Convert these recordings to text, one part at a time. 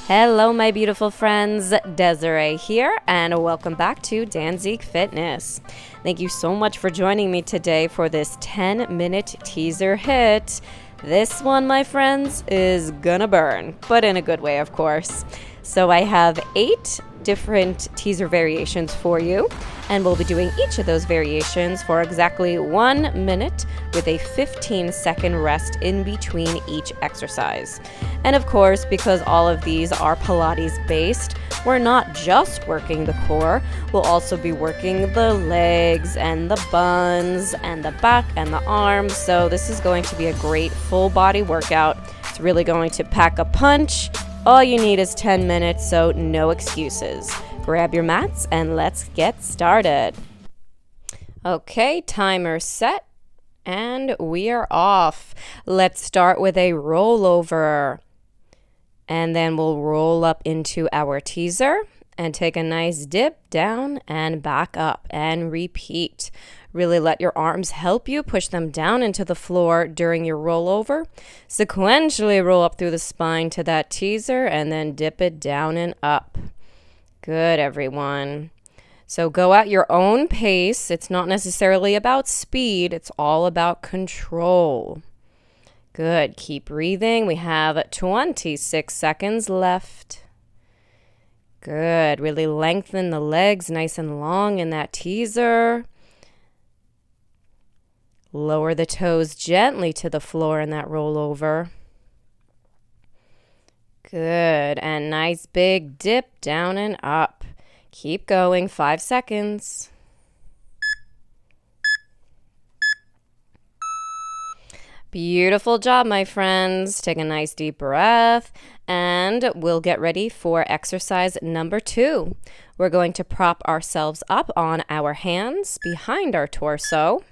Hello, my beautiful friends. Desiree here, and welcome back to Danzique Fitness. Thank you so much for joining me today for this 10-minute teaser hit. This one, my friends, is gonna burn, but in a good way, of course. So I have 8 different teaser variations for you, and we'll be doing each of those variations for exactly 1 minute with a 15-second rest in between each exercise. And of course, because all of these are Pilates based, we're not just working the core, we'll also be working the legs and the buns and the back and the arms. So this is going to be a great full body workout. It's really going to pack a punch. All you need is 10 minutes, so no excuses. Grab your mats and let's get started. Okay, timer set, and we are off. Let's start with a rollover. And then we'll roll up into our teaser and take a nice dip down and back up and repeat. Really let your arms help you push them down into the floor during your rollover. Sequentially roll up through the spine to that teaser and then dip it down and up. Good, everyone. So go at your own pace. It's not necessarily about speed. It's all about control. Good. Keep breathing. We have 26 seconds left. Good. Really lengthen the legs nice and long in that teaser. Lower the toes gently to the floor in that rollover. Good. And nice big dip down and up. Keep going. 5 seconds. Beautiful job, my friends. Take a nice deep breath and we'll get ready for exercise number 2. We're going to prop ourselves up on our hands behind our torso.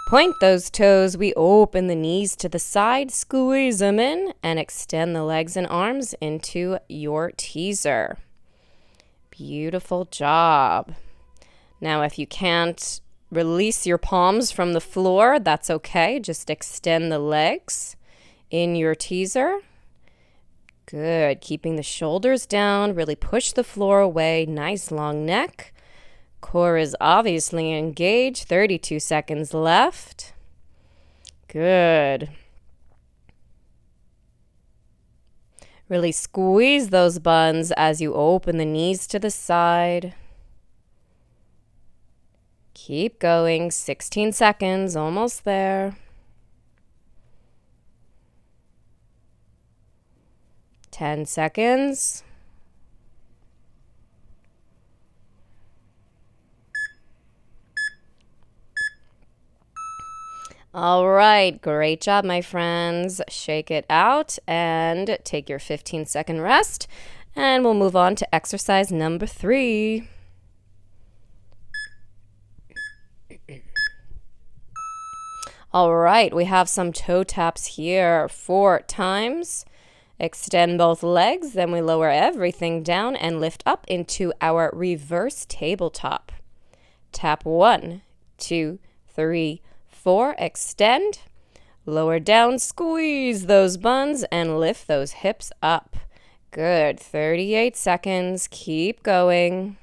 Point those toes. We open the knees to the side, squeeze them in, and extend the legs and arms into your teaser. Beautiful job. Now, if you can't release your palms from the floor, that's okay. Just extend the legs in your teaser. Good. Keeping the shoulders down. Really push the floor away. Nice long neck. Core is obviously engaged. 32 seconds left. Good. Really squeeze those buns as you open the knees to the side. Keep going. 16 seconds. Almost there. 10 seconds. All right, great job, my friends. Shake it out and take your 15-second rest. And we'll move on to exercise number 3. All right, we have some toe taps here 4 times. Extend both legs, then we lower everything down and lift up into our reverse tabletop. Tap 1, 2, 3, 4, extend, lower down, squeeze those buns, and lift those hips up. Good. 38 seconds. Keep going.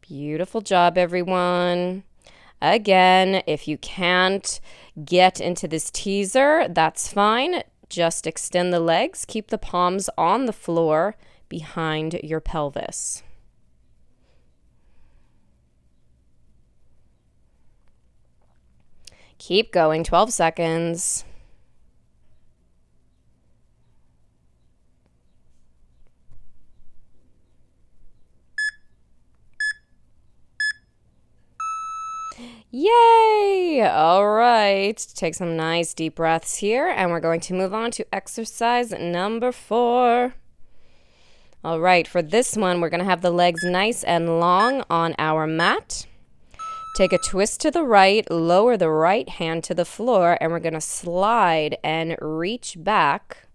Beautiful job, everyone. Again, if you can't get into this teaser, that's fine. Just extend the legs. Keep the palms on the floor behind your pelvis. Keep going, 12 seconds. Yay! All right, take some nice deep breaths here, and we're going to move on to exercise number 4. All right, for this one, we're going to have the legs nice and long on our mat. Take a twist to the right, lower the right hand to the floor, and we're going to slide and reach back.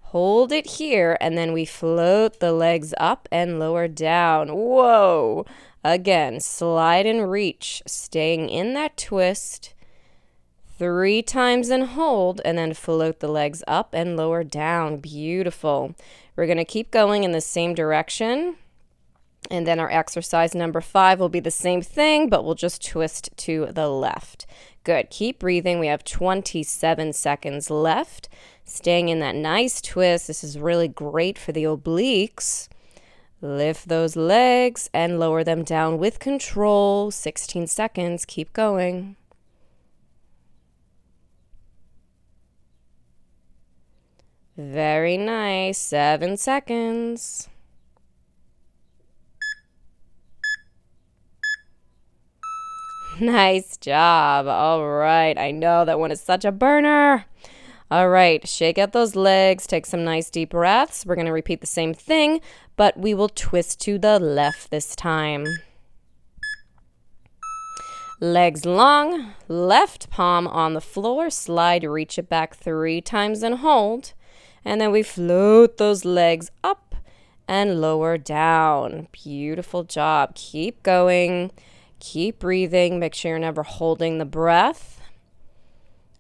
Hold it here, and then we float the legs up and lower down. Whoa! Again, slide and reach, staying in that twist. 3 times and hold, and then float the legs up and lower down. Beautiful. We're going to keep going in the same direction. And then our exercise number 5 will be the same thing, but we'll just twist to the left. Good. Keep breathing. We have 27 seconds left. Staying in that nice twist. This is really great for the obliques. Lift those legs and lower them down with control. 16 seconds. Keep going. Very nice. 7 seconds. Nice job. All right. I know that one is such a burner. All right. Shake out those legs. Take some nice deep breaths. We're going to repeat the same thing, but we will twist to the left this time. Legs long. Left palm on the floor. Slide, reach it back 3 times and hold. And then we float those legs up and lower down. Beautiful job. Keep going. Keep breathing. Make sure you're never holding the breath.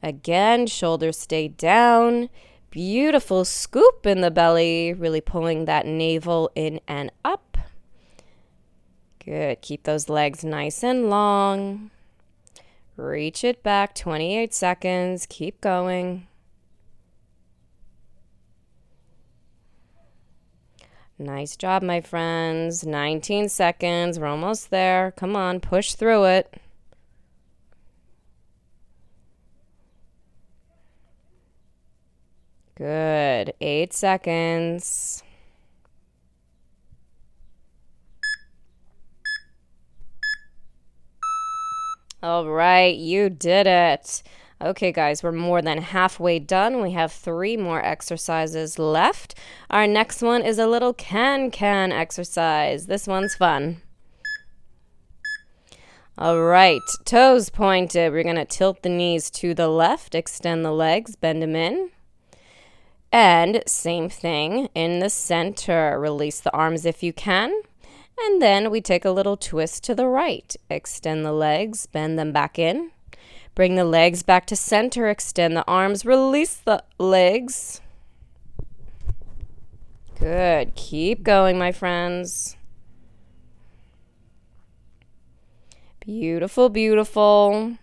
Again, shoulders stay down. Beautiful scoop in the belly, really pulling that navel in and up. Good. Keep those legs nice and long. Reach it back. 28 seconds. Keep going. Nice job, my friends. 19 seconds. We're almost there. Come on, push through it. Good. 8 seconds. All right, you did it. Okay, guys, we're more than halfway done. We have 3 more exercises left. Our next one is a little can-can exercise. This one's fun. All right, toes pointed. We're going to tilt the knees to the left, extend the legs, bend them in. And same thing in the center. Release the arms if you can. And then we take a little twist to the right. Extend the legs, bend them back in. Bring the legs back to center, extend the arms, release the legs. Good. Keep going, my friends. Beautiful, beautiful.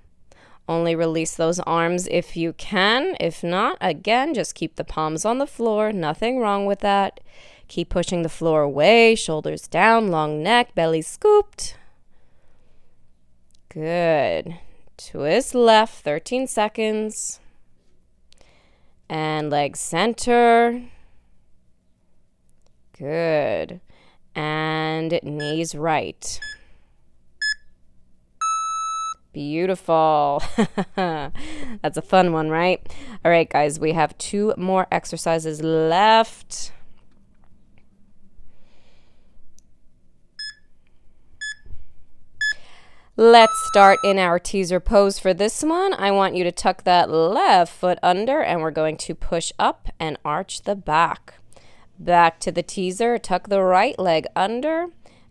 Only release those arms if you can. If not, again, just keep the palms on the floor. Nothing wrong with that. Keep pushing the floor away, shoulders down, long neck, belly scooped. Good. Twist left, 13 seconds. And leg center. Good. And knees right. Beautiful. That's a fun one, right? All right, guys, we have 2 more exercises left. Let's start in our teaser pose for this one. I want you to tuck that left foot under, and we're going to push up and arch the back. Back to the teaser, tuck the right leg under,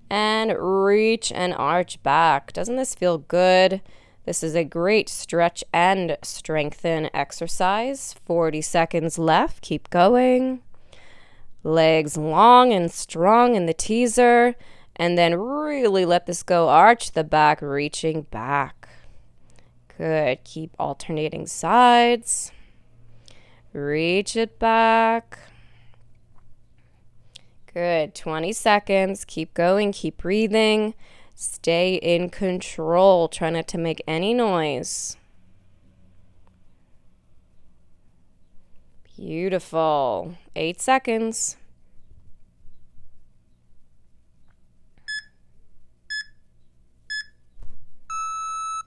and reach and arch back. Doesn't this feel good? This is a great stretch and strengthen exercise. 40 seconds left. Keep going. Legs long and strong in the teaser. And then really let this go. Arch the back, reaching back. Good. Keep alternating sides. Reach it back. Good. 20 seconds. Keep going. Keep breathing. Stay in control. Try not to make any noise. Beautiful. 8 seconds.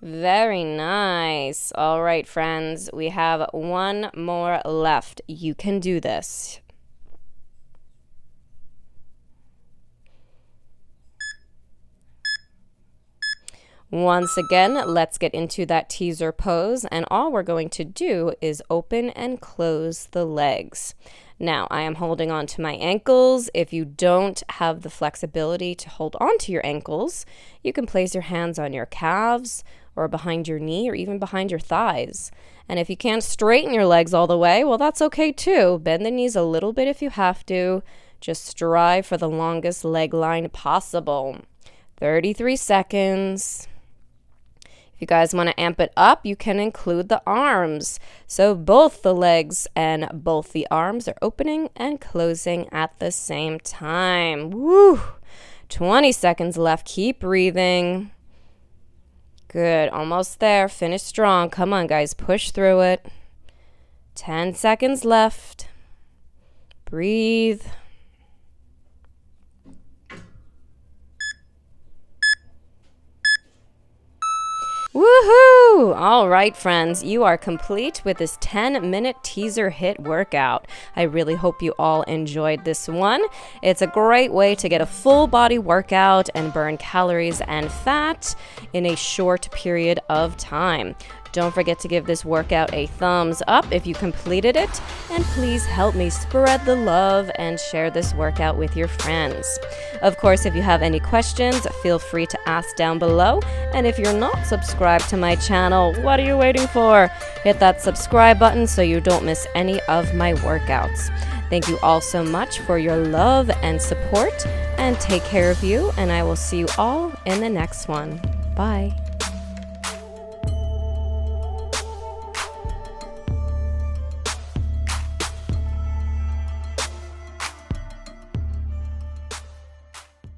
Very nice. All right, friends, we have 1 more left. You can do this. Once again, let's get into that teaser pose, and all we're going to do is open and close the legs. Now, I am holding on to my ankles. If you don't have the flexibility to hold on to your ankles, you can place your hands on your calves or behind your knee or even behind your thighs. And if you can't straighten your legs all the way, well, that's okay too. Bend the knees a little bit if you have to. Just strive for the longest leg line possible. 33 seconds. If you guys want to amp it up, you can include the arms. So both the legs and both the arms are opening and closing at the same time. Woo! 20 seconds left. Keep breathing. Good. Almost there. Finish strong. Come on, guys. Push through it. 10 seconds left. Breathe. Woohoo! All right, friends, you are complete with this 10-minute teaser HIIT workout. I really hope you all enjoyed this one. It's a great way to get a full body workout and burn calories and fat in a short period of time. Don't forget to give this workout a thumbs up if you completed it, and please help me spread the love and share this workout with your friends. Of course, if you have any questions, feel free to ask down below, and if you're not subscribed to my channel, what are you waiting for? Hit that subscribe button so you don't miss any of my workouts. Thank you all so much for your love and support, and take care of you, and I will see you all in the next one. Bye.